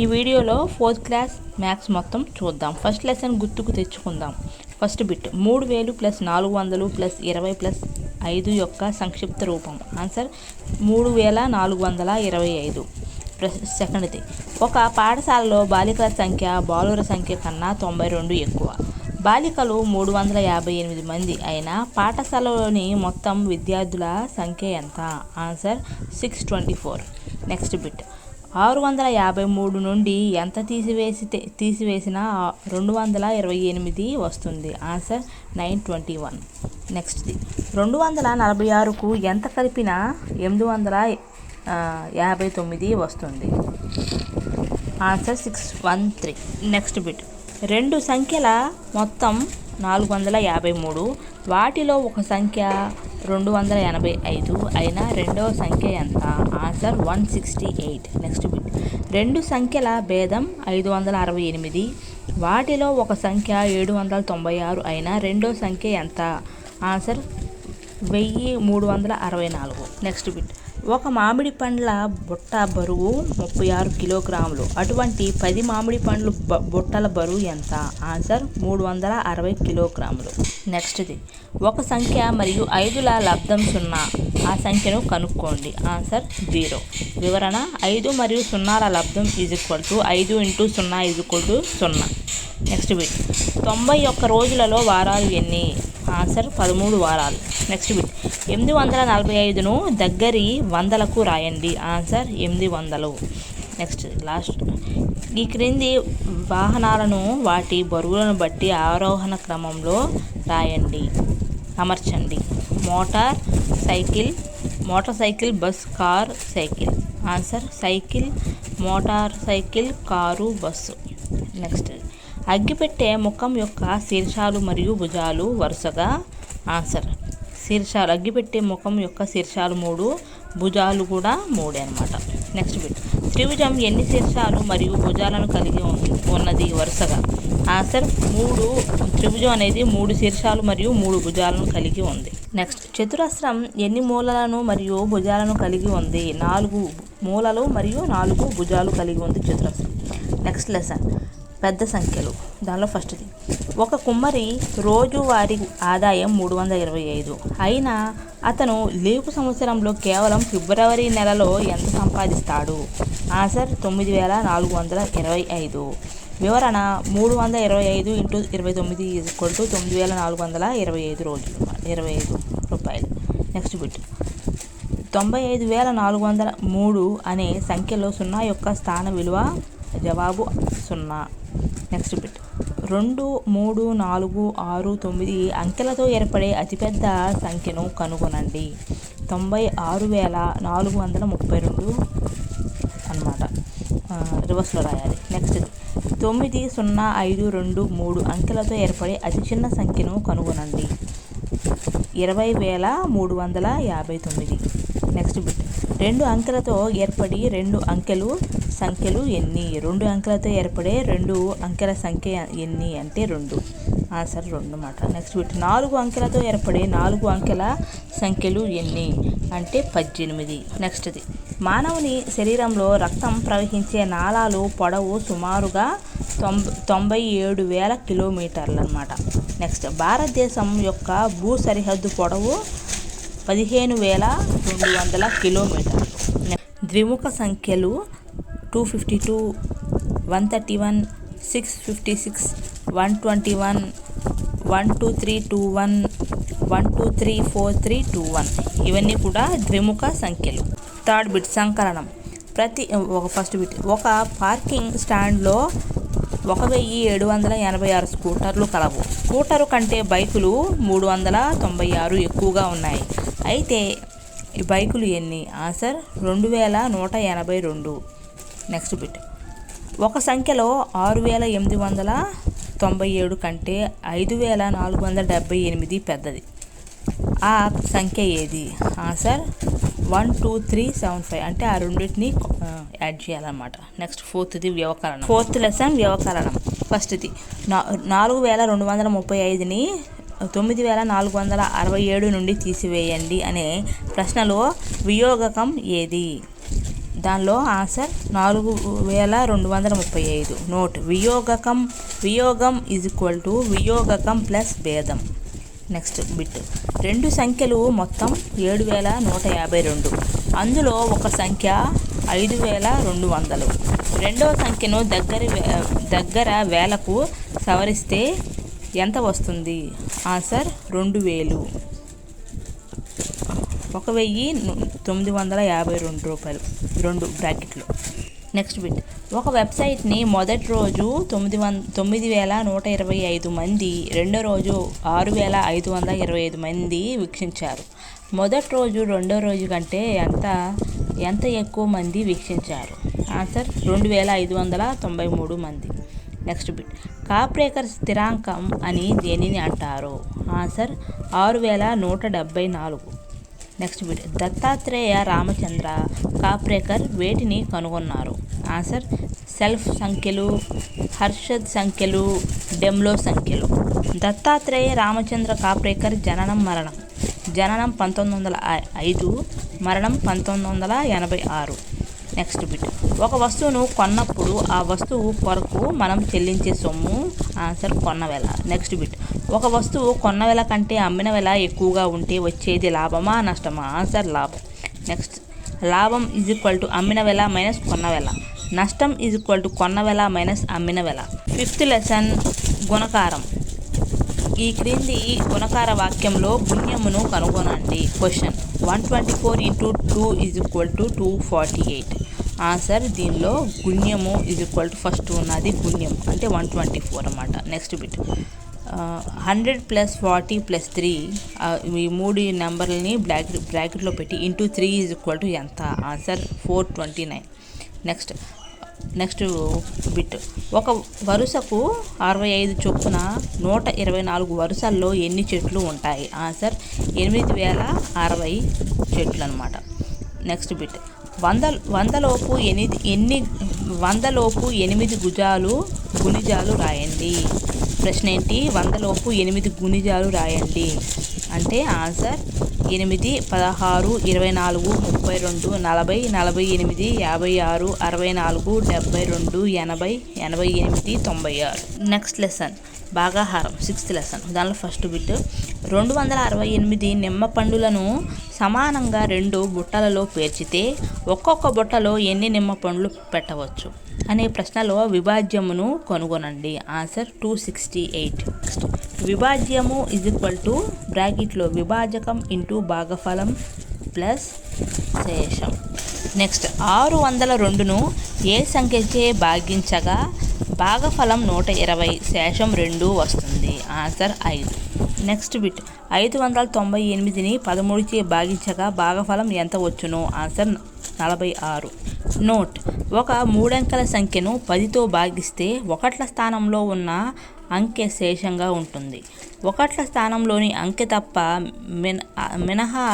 ఈ వీడియోలో 4th class maths మొత్తం చూద్దాం. ఫస్ట్ లెసన్ గుర్తుకు తెచ్చుకుందాం. ఫస్ట్ బిట్ 3000 + 400 + 20 + 5 యొక్క సంక్షిప్త రూపం. ఆన్సర్ 3425. సెకండ్ది, ఒక పాఠశాలలో బాలికల సంఖ్య బాలుర సంఖ్య కన్నా 92 ఎక్కువ. బాలికలు 358 మంది అయినా పాఠశాలలోని మొత్తం విద్యార్థుల సంఖ్య ఎంత? ఆన్సర్ 624. నెక్స్ట్ బిట్ 653 నుండి ఎంత తీసివేసినా 228 వస్తుంది. ఆన్సర్ 921. నెక్స్ట్ది 246కు ఎంత కలిపినా 859 వస్తుంది. ఆన్సర్ 613. నెక్స్ట్ బిట్ 2 సంఖ్యల మొత్తం 453, వాటిలో ఒక సంఖ్య 285 అయినా రెండవ సంఖ్య ఎంత? ఆన్సర్ 168. నెక్స్ట్ బిట్ 2 సంఖ్యల భేదం 568, వాటిలో ఒక సంఖ్య 796 అయినా రెండో సంఖ్య ఎంత? ఆన్సర్ 1364. నెక్స్ట్ బిట్ ఒక మామిడి పండ్ల బుట్ట బరువు 36 కిలోగ్రాములు. అటువంటి 10 మామిడి పండ్లు బుట్టల బరువు ఎంత? ఆన్సర్ 360 కిలోగ్రాములు. నెక్స్ట్ది ఒక సంఖ్య మరియు 5ల లబ్ధం 0, ఆ సంఖ్యను కనుక్కోండి. ఆన్సర్ 0. వివరణ: 5 మరియు 0ల లబ్ధం = 5 × 0 0. నెక్స్ట్ బిట్ 91 రోజులలో వారాలు ఎన్ని? ఆన్సర్ 13 వారాలు. నెక్స్ట్ బిట్ 845ను దగ్గరి వందలకు రాయండి. ఆన్సర్ 800. నెక్స్ట్ లాస్ట్, ఈ క్రింది వాహనాలను వాటి బరువులను బట్టి ఆరోహణ క్రమంలో రాయండి, అమర్చండి. Motor cycle, bus, car, cycle. Answer cycle, motor cycle, car, bus. Next అగ్గిపెట్టె ముఖం యొక్క శీర్షాలు మరియు భుజాలు వరుసగా. ఆన్సర్ శీర్షాలు, అగ్గిపెట్టె ముఖం యొక్క శీర్షాలు 3, భుజాలు కూడా 3 అన్నమాట. నెక్స్ట్ బిట్ త్రిభుజం ఎన్ని శీర్షాలు మరియు భుజాలను కలిగి ఉన్నది వరుసగా? ఆన్సర్ 3. త్రిభుజం అనేది 3 శీర్షాలు మరియు 3 భుజాలను కలిగి ఉంది. నెక్స్ట్ చతురస్రం ఎన్ని మూలలను మరియు భుజాలను కలిగి ఉంది? 4 మూలలు మరియు 4 భుజాలు కలిగి ఉంది చతురస్రం. నెక్స్ట్ లెసన్ పెద్ద సంఖ్యలు. దానిలో ఫస్ట్ది, ఒక కుమ్మరి రోజువారీ ఆదాయం 325 అయినా అతను లీపు సంవత్సరంలో కేవలం ఫిబ్రవరి నెలలో ఎంత సంపాదిస్తాడు? ఆన్సర్ 9425. వివరణ: 325 × 29 = 9425 రూపాయలు. నెక్స్ట్ బిట్ 95403 అనే సంఖ్యలో 0 యొక్క స్థాన విలువ. జవాబు 0. నెక్స్ట్ బిట్ 2, 3, 4, 6, 9 అంకెలతో ఏర్పడే అతిపెద్ద సంఖ్యను కనుగొనండి. 96432 అన్నమాట. రివర్స్లో రాయాలి. నెక్స్ట్ 90523 అంకెలతో ఏర్పడే అతి చిన్న సంఖ్యను కనుగొనండి. 20359. నెక్స్ట్ బిట్ 2 అంకెలతో ఏర్పడి 2 అంకెలు సంఖ్యలు ఎన్ని? 2 అంకెలతో ఏర్పడే 2 అంకెల సంఖ్య ఎన్ని అంటే 2. ఆన్సర్ 2 అన్నమాట. నెక్స్ట్ బిట్ 4 అంకెలతో ఏర్పడే 4 అంకెల సంఖ్యలు ఎన్ని అంటే 18. నెక్స్ట్ది మానవుని శరీరంలో రక్తం ప్రవహించే నాళాలు పొడవు సుమారుగా 97,000 కిలోమీటర్లు అన్నమాట. నెక్స్ట్ భారతదేశం యొక్క భూ సరిహద్దు పొడవు 15,200 కిలోమీటర్లు. ద్విముఖ సంఖ్యలు 252, 131, 656, 121, 12321, 1234321 ఇవన్నీ కూడా ద్విముఖ సంఖ్యలు. థర్డ్ బిట్ సంకలనం. ఫస్ట్ బిట్ ఒక పార్కింగ్ స్టాండ్లో 1786 స్కూటర్లు కలవు. స్కూటరు కంటే బైకులు 396 ఎక్కువగా ఉన్నాయి. అయితే ఈ బైకులు ఎన్ని? ఆన్సర్ 2182. నెక్స్ట్ బిట్ ఒక సంఖ్యలో 6897 కంటే 5478 పెద్దది. ఆ సంఖ్య ఏది? ఆన్సర్ 12375. అంటే ఆ రెండింటిని యాడ్ చేయాలన్నమాట. నెక్స్ట్ ఫోర్త్ది వ్యవకరణం. ఫోర్త్ లెసన్ వ్యవకరణం. ఫస్ట్ది 4235ని 9467 నుండి తీసివేయండి అనే ప్రశ్నలో వియోగకం ఏది? దానిలో ఆన్సర్ 4235. నోట్ వియోగం వియోగకం ప్లస్ భేదం. Next bit. రెండు సంఖ్యలు మొత్తం 7152. అందులో ఒక సంఖ్య 5200. రెండవ సంఖ్యను దగ్గర వేలకు సవరిస్తే ఎంత వస్తుంది? ఆన్సర్ 2000. 1952 రూపాయలు 2 బ్రాకెట్లు. Next bit. ఒక వెబ్సైట్ని మొదటి రోజు 9125 మంది, రెండో రోజు 6525 మంది వీక్షించారు. మొదటి రోజు రెండో రోజు కంటే ఎంత ఎక్కువ మంది వీక్షించారు? ఆన్సర్ 2593 మంది. Next bit. కాప్రేకర్ స్థిరాంకం అని దేనిని అంటారు? Answer 6174. Next bit. Dattatreya Ramachandra Kaprekar వేటిని కనుగొన్నారు? ఆన్సర్ సెల్ఫ్ సంఖ్యలు, హర్షద్ సంఖ్యలు, డెమ్లో సంఖ్యలు. దత్తాత్రేయ రామచంద్ర కాప్రేకర్ జననం 1905, మరణం 1986. Next bit. ఒక వస్తువును కొన్నప్పుడు ఆ వస్తువు కొరకు మనం చెల్లించే సొమ్ము? ఆన్సర్ కొన్న వెల. Next bit. ఒక వస్తువు కొన్న వెల కంటే అమ్మిన వెల ఎక్కువగా ఉంటే వచ్చేది లాభమా నష్టమా? ఆన్సర్ లాభం. నెక్స్ట్. లాభం అమ్మిన వెల మైనస్ కొన్న వెల. నష్టం కొన్న వెల మైనస్ అమ్మిన వెల. 5th లెసన్ గుణకారం. ఈ క్రింది గుణకార వాక్యంలో గుణ్యమును కనుగొనండి. క్వశ్చన్. 124 × 2 = 248. ఆన్సర్ దీనిలో గుణ్యము ఫస్ట్ ఉన్నది గుణ్యం అంటే 124 అన్నమాట. Next bit. 100 + 40 + 3 ఈ 3 నెంబర్లని బ్రాకెట్లో పెట్టి ఇంటూ 3 ఎంత? ఆన్సర్ 429. Next bit. ఒక వరుసకు 65 చొప్పున 124 వరుసల్లో ఎన్ని చెట్లు ఉంటాయి? ఆన్సర్ 8060 చెట్లు అన్నమాట. Next bit. 100లోపు 8 గుణిజాలు రాయండి. ప్రశ్న ఏంటి? 100లోపు 8 గుణిజాలు రాయండి అంటే ఆన్సర్ 8, 16, 24, 32, 40, 48, 56, 64, 72, 80, 88, 96. నెక్స్ట్ లెసన్ భాగాహారం 6th లెసన్. దానిలో ఫస్ట్ బిట్. 268 నిమ్మ పండులను సమానంగా 2 బుట్టలలో పేర్చితే ఒక్కొక్క బుట్టలో ఎన్ని నిమ్మ పండ్లు పెట్టవచ్చు అనే ప్రశ్నలో విభాజ్యమును కనుగొనండి. ఆన్సర్ 268. విభాజ్యము బ్రాకెట్లో విభాజకం ఇంటూ భాగఫలం ప్లస్ శేషం. నెక్స్ట్. 602ను ఏ సంఖ్యచే భాగించగా భాగఫలం 120, శేషం 2 వస్తుంది? ఆన్సర్ 5. Next bit. 598ని 13చే భాగించగా భాగఫలం ఎంత వచ్చును? ఆన్సర్ 46. నోట్. ఒక 3 అంకెల సంఖ్యను 10తో భాగిస్తే ఒకట్ల స్థానంలో ఉన్న అంకె శేషంగా ఉంటుంది. ఒకట్ల స్థానంలోని అంకె తప్ప మినహా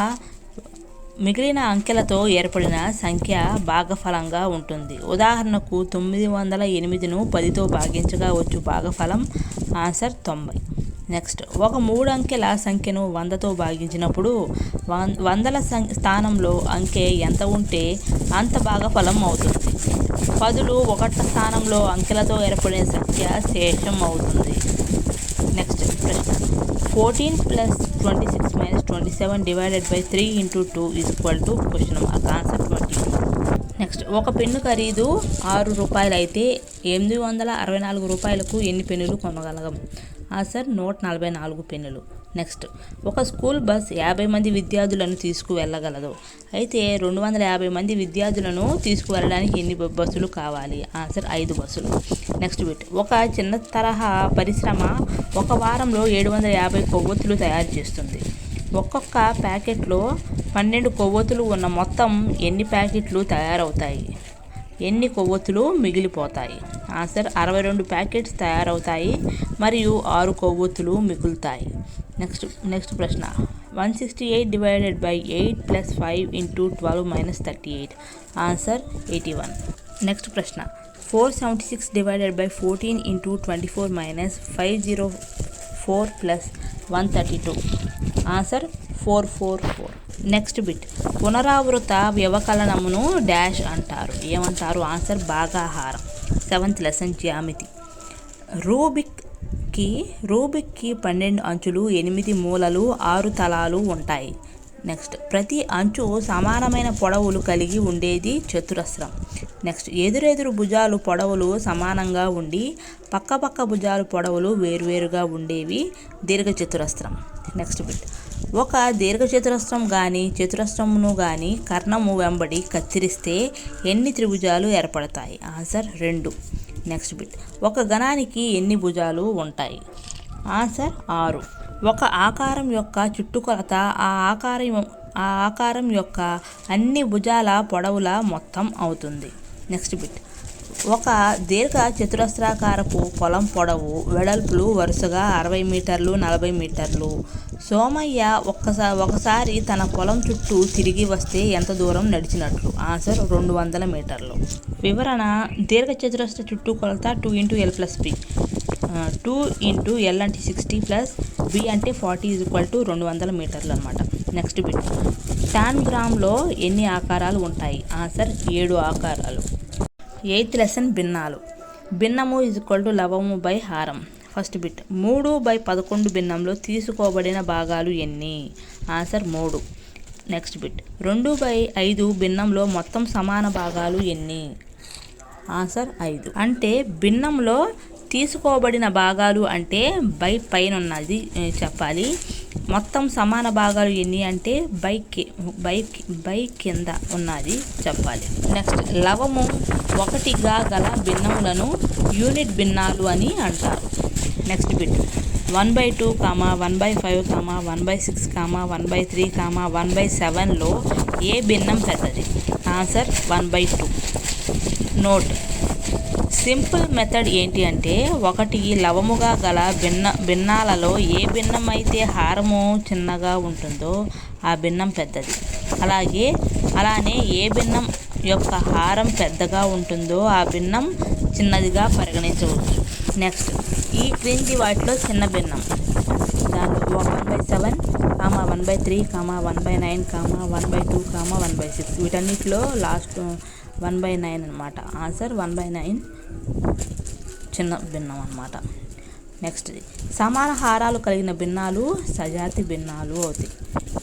మిగిలిన అంకెలతో ఏర్పడిన సంఖ్య భాగఫలంగా ఉంటుంది. ఉదాహరణకు 908ను 10తో భాగించగా వచ్చు భాగఫలం ఆన్సర్ 90. నెక్స్ట్. ఒక 3 అంకెల సంఖ్యను 100తో భాగించినప్పుడు వందల స్థానంలో అంకె ఎంత ఉంటే అంత భాగఫలం అవుతుంది. 10లు ఒకట్ల స్థానంలో అంకెలతో ఏర్పడిన సంఖ్య శేషం అవుతుంది. నెక్స్ట్ ప్రశ్న. 14 + 26 - 27 / 3 × 2 క్వశ్చన్ మార్క్. ఆన్సర్ 22. నెక్స్ట్. ఒక పెన్ను ఖరీదు 6 రూపాయలు అయితే 864 రూపాయలకు ఎన్ని పెన్నులు కొనగలం? ఆన్సర్ 144 పెన్నులు. నెక్స్ట్. ఒక స్కూల్ బస్ 50 మంది విద్యార్థులను తీసుకువెళ్ళగలదు. అయితే 250 మంది విద్యార్థులను తీసుకువెళ్ళడానికి ఎన్ని బస్సులు కావాలి? ఆన్సర్ 5 బస్సులు. Next bit. ఒక చిన్న తరహా పరిశ్రమ ఒక వారంలో 750 కొవ్వొత్తులు తయారు చేస్తుంది. ఒక్కొక్క ప్యాకెట్లో 12 కొవ్వొత్తులు ఉన్న మొత్తం ఎన్ని ప్యాకెట్లు తయారవుతాయి? ఎన్ని కొవ్వొత్తులు మిగిలిపోతాయి? ఆన్సర్ 62 ప్యాకెట్స్ తయారవుతాయి మరియు 6 కొవ్వొత్తులు మిగులుతాయి. నెక్స్ట్ ప్రశ్న. 168 / 8 + 5 × 12 - 38. ఆన్సర్ 81. నెక్స్ట్ ప్రశ్న. 476 / 14 × 24 - 504 + 132. ఆన్సర్ 444. నెక్స్ట్ బిట్, పునరావృత వ్యవకలనమును డాష్ అంటారు. ఏమంటారు? ఆన్సర్ భాగాహారం. 7th లెసన్ జ్యామితి. రూబిక్కి 12 అంచులు, 8 మూలలు, 6 తలాలు ఉంటాయి. నెక్స్ట్, ప్రతి అంచు సమానమైన పొడవులు కలిగి ఉండేది చతురస్రం. నెక్స్ట్, ఎదురెదురు భుజాలు పొడవులు సమానంగా ఉండి పక్క భుజాలు పొడవులు వేరువేరుగా ఉండేవి దీర్ఘచతురస్రం. నెక్స్ట్ బిట్, ఒక దీర్ఘచతురస్రం చతురస్రమును కానీ కర్ణము వెంబడి కత్తిరిస్తే ఎన్ని త్రిభుజాలు ఏర్పడతాయి? ఆన్సర్ 2. నెక్స్ట్ బిట్, ఒక గణానికి ఎన్ని భుజాలు ఉంటాయి? ఆన్సర్ 6. ఒక ఆకారం యొక్క చుట్టుకొలత ఆ ఆకారం యొక్క అన్ని భుజాల పొడవుల మొత్తం అవుతుంది. నెక్స్ట్ బిట్, ఒక దీర్ఘ చతురస్రాకారపు పొలం పొడవు వెడల్పులు వరుసగా 60 మీటర్లు, 40 మీటర్లు. సోమయ్య ఒకసారి తన పొలం చుట్టూ తిరిగి వస్తే ఎంత దూరం నడిచినట్లు? ఆన్సర్ 200 మీటర్లు. వివరణ: దీర్ఘచతురస్ర చుట్టుకొలత 2 × L + B. 2 × L అంటే 60 ప్లస్ B అంటే 40 = 200 మీటర్లు అనమాట. నెక్స్ట్ బిట్, టాన్గ్రామ్లో ఎన్ని ఆకారాలు ఉంటాయి? ఆన్సర్ 7 ఆకారాలు. 8th lesson భిన్నాలు. భిన్నము = లవము బై హారం. ఫస్ట్ బిట్, 3/11 భిన్నంలో తీసుకోబడిన భాగాలు ఎన్ని? ఆన్సర్ 3. నెక్స్ట్ బిట్, 2/5 భిన్నంలో మొత్తం సమాన భాగాలు ఎన్ని? ఆన్సర్ 5. అంటే భిన్నంలో తీసుకోబడిన భాగాలు అంటే బై పైన ఉన్నది చెప్పాలి. మొత్తం సమాన భాగాలు ఎన్ని అంటే బై కింద ఉన్నది చెప్పాలి. నెక్స్ట్, లవము 1గా గల భిన్నములను యూనిట్ భిన్నాలు అని అంటారు. నెక్స్ట్ బిట్, 1/2, 1/5, 1/6, 1/3, 1/7లో ఏ భిన్నం పెద్దది? ఆన్సర్ 1/2. నోట్: సింపుల్ మెథడ్ ఏంటి అంటే 1 లవముగా గల భిన్నాలలో ఏ భిన్నం అయితే హారము చిన్నగా ఉంటుందో ఆ భిన్నం పెద్దది. అలానే ఏ భిన్నం యొక్క హారం పెద్దగా ఉంటుందో ఆ భిన్నం చిన్నదిగా పరిగణించవచ్చు. నెక్స్ట్, ఈ క్రింది వాటిలో చిన్న భిన్నం దాంట్లో 1/7, 1/3, 1/9, 1/2, 1/6 వీటన్నిటిలో లాస్ట్ 1/9 అనమాట. ఆన్సర్ 1/9 చిన్న భిన్నం అన్నమాట. నెక్స్ట్, సమాన హారాలు కలిగిన భిన్నాలు సజాతి భిన్నాలు అవుతాయి.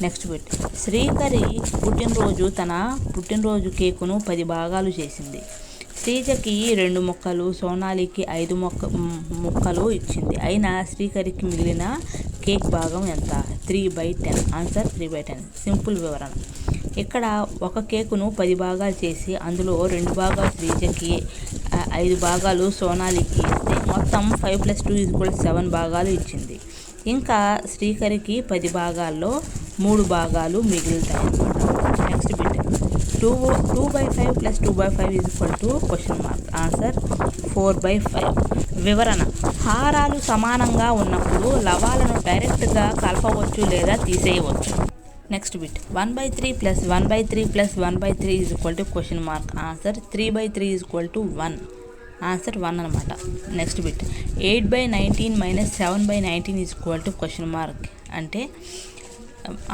నెక్స్ట్ బిట్, శ్రీకరి తన పుట్టినరోజు కేకును 10 భాగాలు చేసింది. శ్రీజకి 2 ముక్కలు, సోనాలికి 5 ముక్కలు ఇచ్చింది. అయినా శ్రీకరికి మిగిలిన కేక్ భాగం ఎంత? 3/10. ఆన్సర్ 3/10. సింపుల్ వివరణ: ఇక్కడ ఒక కేకును 10 భాగాలు చేసి అందులో 2 భాగాలు శ్రీజకి, 5 భాగాలు సోనాలికి ఇస్తే మొత్తం 5 + 2 = 7 భాగాలు ఇచ్చింది. ఇంకా శ్రీకరికి 10 భాగాల్లో 3 భాగాలు మిగులుతాయి. Next bit, 2/5 + 2/5 ? ఆన్సర్ 4/5. వివరణ: హారాలు సమానంగా ఉన్నప్పుడు లవాలను డైరెక్ట్గా కలపవచ్చు లేదా తీసేయవచ్చు. Next bit, 1/3 + 1/3 + 1/3 ? ఆన్సర్ 3/3 = 1. ఆన్సర్ 1 అనమాట. Next bit, 8/19 - 7/19 ? అంటే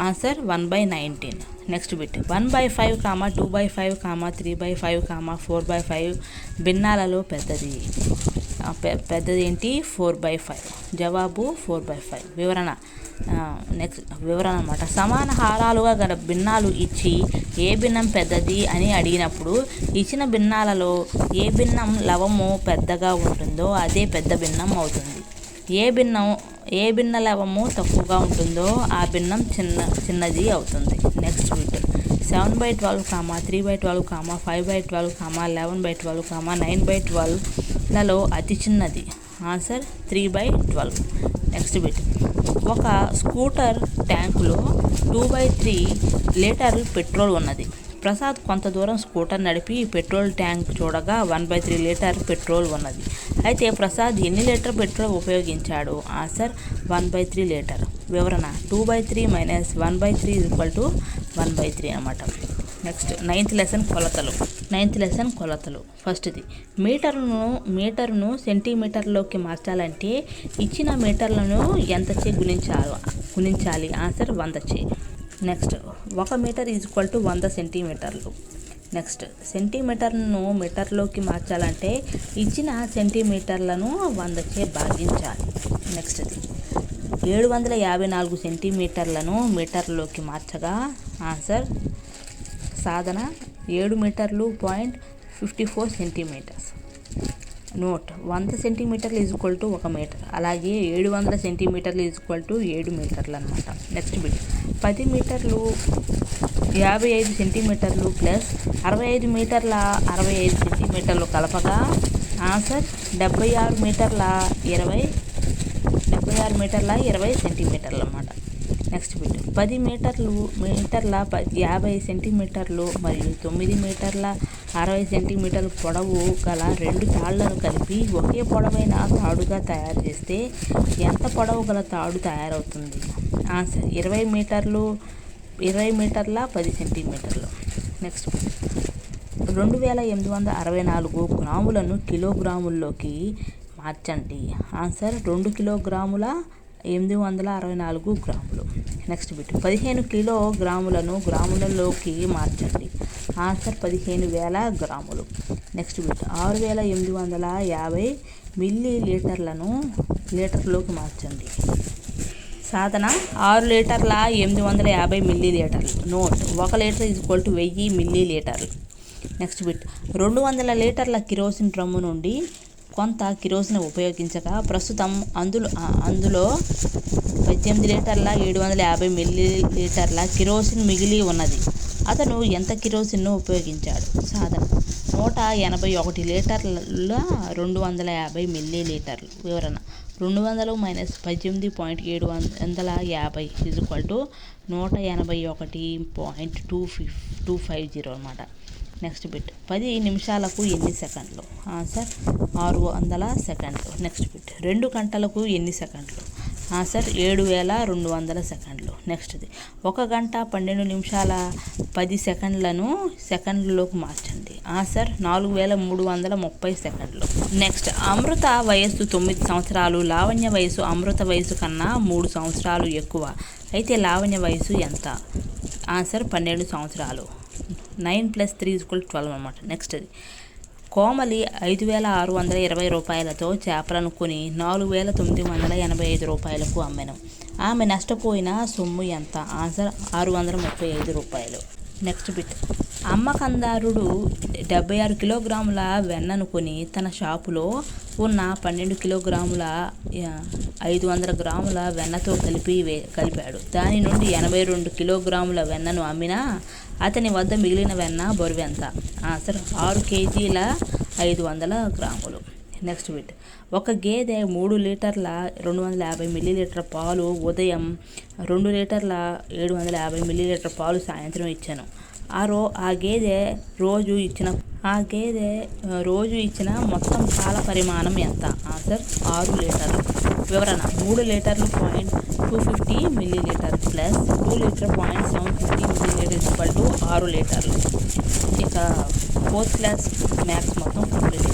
ఆన్సర్ 1/19. నెక్స్ట్ బిట్, 1/5, 2/5, 3/5, 4/5 భిన్నాలలో పెద్దది ఏంటి? 4/5. జవాబు 4/5. వివరణ అనమాట: సమాన హారాలుగా గల భిన్నాలు ఇచ్చి ఏ భిన్నం పెద్దది అని అడిగినప్పుడు ఇచ్చిన భిన్నాలలో ఏ భిన్నం లవము పెద్దగా ఉంటుందో అదే పెద్ద భిన్నం అవుతుంది. ఏ భిన్న లవము తక్కువగా ఉంటుందో ఆ భిన్నం చిన్నది అవుతుంది. నెక్స్ట్ బిట్, 7/12, 3/12, 5/12, 11/12, 9/12 లలో అతి చిన్నది. ఆన్సర్ 3/12. నెక్స్ట్ బిట్, ఒక స్కూటర్ ట్యాంకులో 2/3 లీటర్ల పెట్రోల్ ఉన్నది. ప్రసాద్ కొంత దూరం స్కూటర్ నడిపి పెట్రోల్ ట్యాంక్ చూడగా 1/3 లీటర్ పెట్రోల్ ఉన్నది. అయితే ప్రసాద్ ఎన్ని లీటర్ పెట్రోల్ ఉపయోగించాడు? Answer 1/3 litre. వివరణ: 2/3 - 1/3 = 1/3 అనమాట. నెక్స్ట్, 9th లెసన్ కొలతలు. ఫస్ట్ది, మీటరును సెంటీమీటర్లోకి మార్చాలంటే ఇచ్చిన మీటర్లను ఎంతచే గుణించాలి? ఆన్సర్ 100 చే. Next 1 meter is equal to 100 సెంటీమీటర్లు. నెక్స్ట్ సెంటీమీటర్ను మీటర్లోకి మార్చాలంటే ఇచ్చిన సెంటీమీటర్లను 100చే భాగించాలి. నెక్స్ట్ది 754 సెంటీమీటర్లను మీటర్లోకి మార్చగా ఆన్సర్ సాధన 7 మీటర్లు .54 సెంటీమీటర్స్. నోట్ 100 సెంటీమీటర్లు ఈజ్ ఈక్వల్ టు 1 మీటర్, అలాగే 700 సెంటీమీటర్లు ఈజ్ ఈక్వల్ టు 7 మీటర్లు అనమాట. నెక్స్ట్ బిట్ 10 మీటర్లు 55 సెంటీమీటర్లు ప్లస్ 65 మీటర్ల 65 సెంటీమీటర్లు కలపగా ఆన్సర్ 76 మీటర్ల 20 సెంటీమీటర్లు అన్నమాట. నెక్స్ట్ బిట్ 10 మీటర్ల 50 సెంటీమీటర్లు మరియు 9 మీటర్ల 60 సెంటీమీటర్ల పొడవు గల 2 తాళ్లను కలిపి ఒకే పొడవైన తాడుగా తయారు చేస్తే ఎంత పొడవు గల తాడు తయారవుతుంది? ఆన్సర్ 20 మీటర్ల 10 సెంటీమీటర్లు. నెక్స్ట్ 2864 గ్రాములను కిలోగ్రాముల్లోకి మార్చండి. ఆన్సర్ 2 కిలోగ్రాముల 864 గ్రాములు. నెక్స్ట్ బిట్ 15 కిలోగ్రాములను గ్రాములలోకి మార్చండి. ఆన్సర్ 15,000 గ్రాములు. నెక్స్ట్ బిట్ 6,850 మిల్లీ లీటర్లను లీటర్లోకి మార్చండి. సాధన 6 లీటర్ల 850 మిల్లీ లీటర్లు. Note 1 litre is equal to 1000 milli లీటర్లు. నెక్స్ట్ బిట్ 200 లీటర్ల కిరోసిన్ డ్రమ్ము నుండి కొంత కిరోసిన్ ఉపయోగించగా ప్రస్తుతం అందులో 18 లీటర్ల 750 మిల్లీ లీటర్ల కిరోసిన్ మిగిలి ఉన్నది. అతను ఎంత కిరోసిన్ను ఉపయోగించాడు? సాధన 181 లీటర్ల 250 మిల్లీ లీటర్లు. వివరణ 200 మైనస్ 18.750 ఈజ్ ఈక్వల్ టు 181.250 అనమాట. నెక్స్ట్ బిట్ 10 నిమిషాలకు ఎన్ని సెకండ్లు? ఆన్సర్ 600 సెకండ్లు. నెక్స్ట్ బిట్ 2 గంటలకు ఎన్ని సెకండ్లు? ఆన్సర్ 7,200 సెకండ్లు. నెక్స్ట్ది 1 గంట 12 నిమిషాల 10 సెకండ్లను సెకండ్లలోకి మార్చండి. ఆన్సర్ 4,330 సెకండ్లు. నెక్స్ట్ అమృత వయస్సు 9 సంవత్సరాలు, లావణ్య వయసు అమృత వయసు కన్నా 3 సంవత్సరాలు ఎక్కువ. అయితే లావణ్య వయసు ఎంత? ఆన్సర్ 12 సంవత్సరాలు. 9 + 3 = 12 అనమాట. నెక్స్ట్ది కోమలి 5,620 రూపాయలతో చేపలను కొని 4,985 రూపాయలకు అమ్మెను. ఆమె నష్టపోయిన సొమ్ము ఎంత? ఆన్సర్ 635 రూపాయలు. నెక్స్ట్ బిట్ అమ్మకందారుడు 76 కిలోగ్రాముల వెన్నను కొని తన షాపులో ఉన్న 12 కిలోగ్రాముల 500 గ్రాముల వెన్నతో కలిపాడు. దాని నుండి 82 కిలోగ్రాముల వెన్నను అమ్మినా అతని వద్ద మిగిలిన వెన్న బరువెంత? ఆన్సర్ 6 కేజీల 500 గ్రాములు. నెక్స్ట్ బిట్ ఒక గేదె 3 లీటర్ల 250 మిల్లీలీటర్ పాలు ఉదయం, 2 లీటర్ల 750 మిల్లీలీటర్ పాలు సాయంత్రం ఇచ్చాను. ఆ గేదె రోజు ఇచ్చిన మొత్తం పాల పరిమాణం ఎంత? ఆన్సర్ 6 లీటర్లు. వివరణ 3 లీటర్లు .250 millilitre plus 2 litre .750 millilitre equal to 6 లీటర్లు. ఇక 4th క్లాస్ మ్యాథ్స్ మొత్తం కంప్లీట్.